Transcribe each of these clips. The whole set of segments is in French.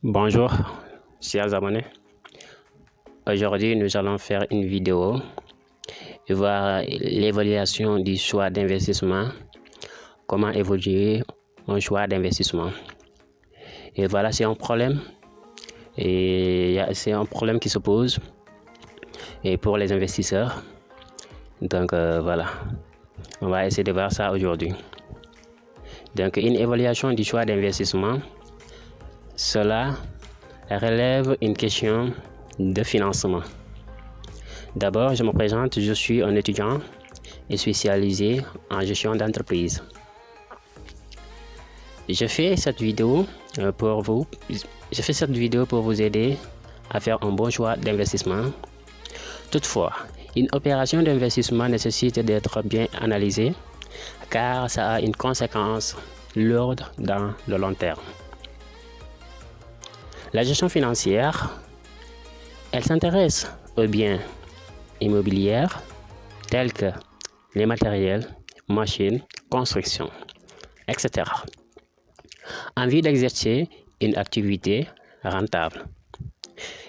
Bonjour, chers abonnés. Aujourd'hui, nous allons faire une vidéo et voir l'évaluation du choix d'investissement, comment évoluer un choix d'investissement. Et voilà, c'est un problème. Et c'est un problème qui se pose et pour les investisseurs. Donc voilà, on va essayer de voir ça aujourd'hui. Donc une évaluation du choix d'investissement, cela relève une question de financement. D'abord, je me présente, je suis un étudiant et spécialisé en gestion d'entreprise. Je fais cette vidéo pour vous aider à faire un bon choix d'investissement. Toutefois, une opération d'investissement nécessite d'être bien analysée car ça a une conséquence lourde dans le long terme. La gestion financière, elle s'intéresse aux biens immobiliers tels que les matériels, machines, constructions, etc. en vue d'exercer une activité rentable.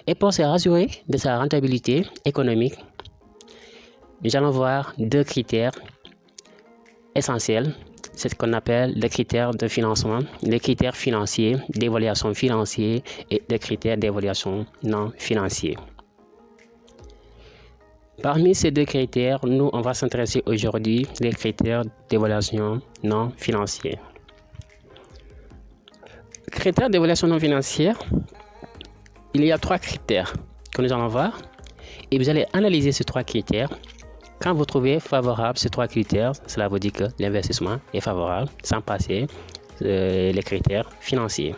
Et pour se rassurer de sa rentabilité économique, nous allons voir deux critères essentiels, c'est ce qu'on appelle les critères de financement, les critères financiers, d'évaluation financière et les critères d'évaluation non financiers. Parmi ces deux critères, nous, on va s'intéresser aujourd'hui aux critères d'évaluation non financière. Critères d'évaluation non financière, il y a trois critères que nous allons voir et vous allez analyser ces trois critères. Quand vous trouvez favorable ces trois critères, cela veut dire que l'investissement est favorable sans passer les critères financiers.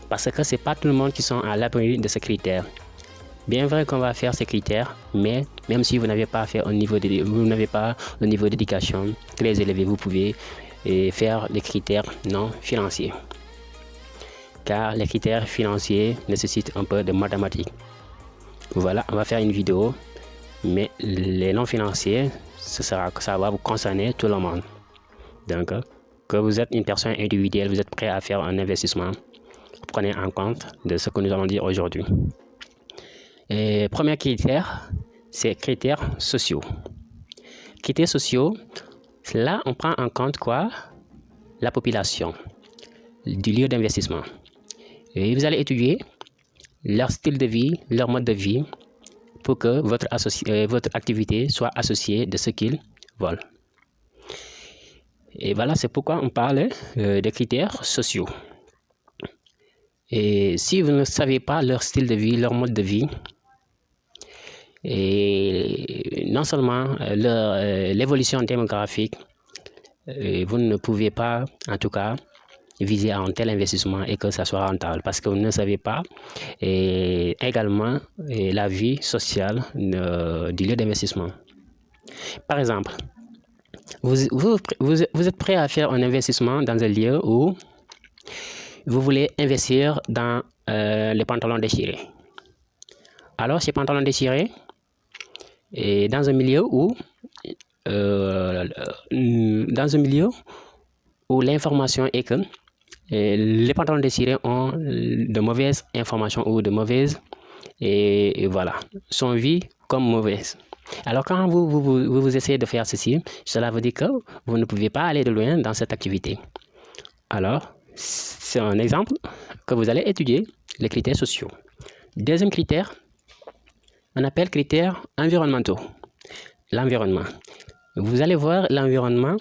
Parce que ce n'est pas tout le monde qui sont à l'abri de ces critères. Bien vrai qu'on va faire ces critères, mais même si vous n'avez pas fait un niveau d'éducation très élevé, vous pouvez faire les critères non financiers. Car les critères financiers nécessitent un peu de mathématiques. Voilà, on va faire une vidéo, mais les non financiers, ça va vous concerner tout le monde. Donc, que vous êtes une personne individuelle, vous êtes prêt à faire un investissement, prenez en compte de ce que nous allons dire aujourd'hui. Et premier critère, c'est critères sociaux. Critères sociaux, là on prend en compte quoi? La population du lieu d'investissement. Et vous allez étudier leur style de vie, leur mode de vie, pour que votre activité soit associée de ce qu'ils veulent. Et voilà, c'est pourquoi on parle des critères sociaux. Et si vous ne savez pas leur style de vie, leur mode de vie, et non seulement l'évolution démographique, vous ne pouvez pas, en tout cas, viser à un tel investissement et que ça soit rentable parce que vous ne savez pas et également la vie sociale du lieu d'investissement. Par exemple, vous êtes prêt à faire un investissement dans un lieu où vous voulez investir dans les pantalons déchirés. Alors, ces pantalons déchirés, et dans un milieu où l'information est que les pantalons déchirés ont de mauvaises informations ou de mauvaises et voilà, sont vus comme mauvaises. Alors quand vous essayez de faire ceci, cela veut dire que vous ne pouvez pas aller de loin dans cette activité. Alors, c'est un exemple que vous allez étudier, les critères sociaux. Deuxième critère, on appelle critères environnementaux. L'environnement. Vous allez voir l'environnement.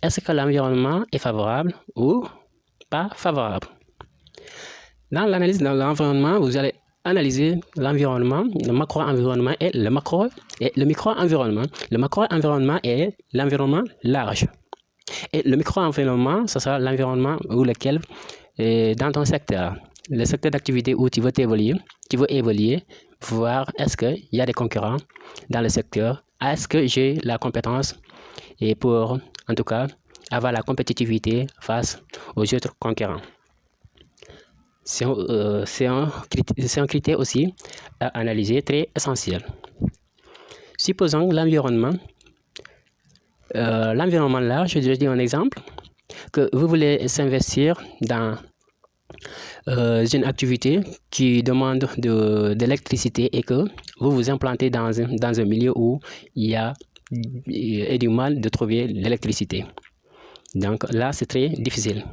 Est-ce que l'environnement est favorable ou pas favorable? Dans l'analyse de l'environnement, vous allez analyser l'environnement, le macro-environnement et le micro-environnement. Le macro-environnement est l'environnement large. Et le micro-environnement, ce sera l'environnement où lequel, dans ton secteur, le secteur d'activité où tu veux évoluer, voir est-ce qu'il y a des concurrents dans le secteur, est-ce que j'ai la compétence et pour, en tout cas, avoir la compétitivité face aux autres concurrents. C'est un critère aussi à analyser très essentiel. Supposons l'environnement large, je dis un exemple, que vous voulez s'investir dans une activité qui demande de l'électricité et que vous vous implantez dans un milieu où il y a du mal de trouver l'électricité. Donc là, c'est très difficile.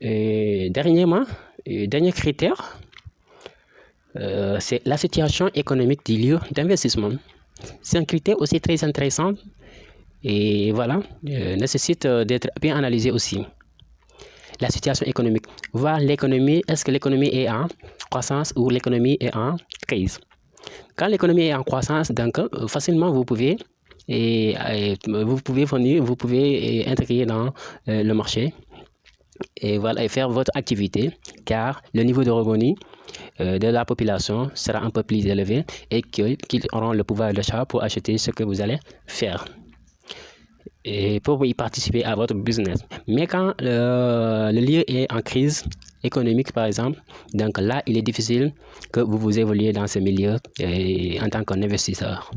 Dernier critère, c'est la situation économique du lieu d'investissement. C'est un critère aussi très intéressant et voilà, nécessite d'être bien analysé aussi. La situation économique. Voir l'économie, est-ce que l'économie est en croissance ou l'économie est en crise? Quand l'économie est en croissance, donc facilement vous pouvez intégrer dans le marché et voilà, et faire votre activité, car le niveau de revenu de la population sera un peu plus élevé et qu'ils auront le pouvoir d'achat pour acheter ce que vous allez faire et pour y participer à votre business. Mais quand le lieu est en crise économique, par exemple, donc là, il est difficile que vous évoluiez dans ce milieu en tant qu'investisseur.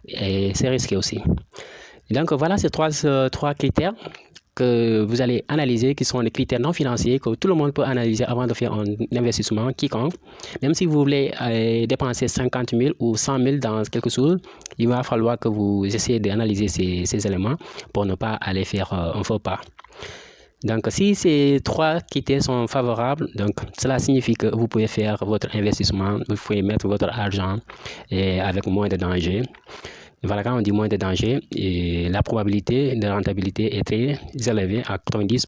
Et c'est risqué aussi. Donc voilà ces trois critères que vous allez analyser, qui sont les critères non financiers que tout le monde peut analyser avant de faire un investissement quiconque. Même si vous voulez dépenser 50 000 ou 100 000 dans quelque chose, il va falloir que vous essayez d'analyser ces éléments pour ne pas aller faire un faux pas. Donc, si ces trois critères sont favorables, donc cela signifie que vous pouvez faire votre investissement, vous pouvez mettre votre argent avec moins de danger. Voilà, quand on dit moins de danger, la probabilité de rentabilité est très élevée à 90%.